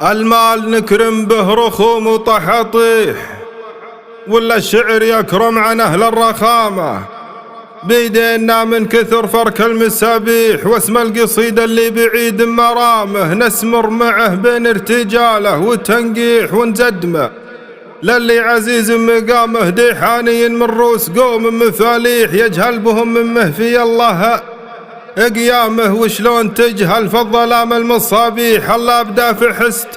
المال نكرم به رخوم وطحطيح، ولا الشعر يكرم عن أهل الرخامة. بيدينا من كثر فرك المسابيح، واسم القصيدة اللي بعيد مرامه نسمر معه بين ارتجاله وتنقيح ونزدمه. للي عزيز مقامه ديحاني من روس قوم مفاليح، يجهل بهم منه في الله قيامه. وشلون تجهل في الظلام المصابيح، الله بدافع حست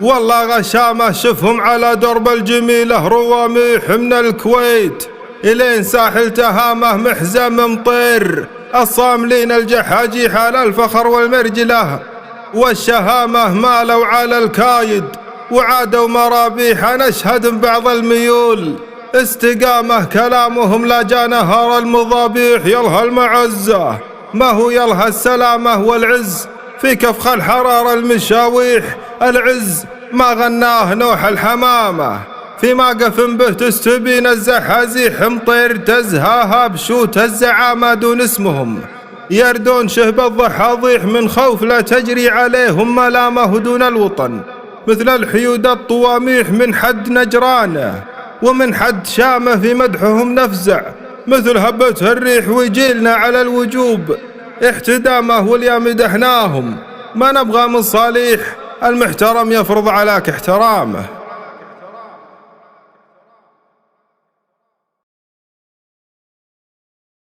والله غشامه. شفهم على درب الجميله رواميح من الكويت الين ساحل تهامه محزم مطير. الصاملين الجحاجيح على الفخر والمرجله والشهامه مالوا على الكايد وعادوا مرابيح. نشهد بعض الميول استقامه، كلامهم لا جا نهار المضابيح. يلها المعزه ما هو يلها السلامه والعز في كفخ الحراره المشاويح. العز ما غناه نوح الحمامه في موقف به تستبين الزحازيح. مطير تزهاها بشوت الزعامه دون اسمهم، يردون شهب الضحاضيح من خوف لا تجري عليهم ملامه دون الوطن. مثل الحيود الطواميح من حد نجرانه ومن حد شامه في مدحهم نفزع. مثل هبة الريح وجيلنا على الوجوب احتدامه واليا مدحناهم. ما نبغى من صاليح المحترم يفرض عليك احترامه.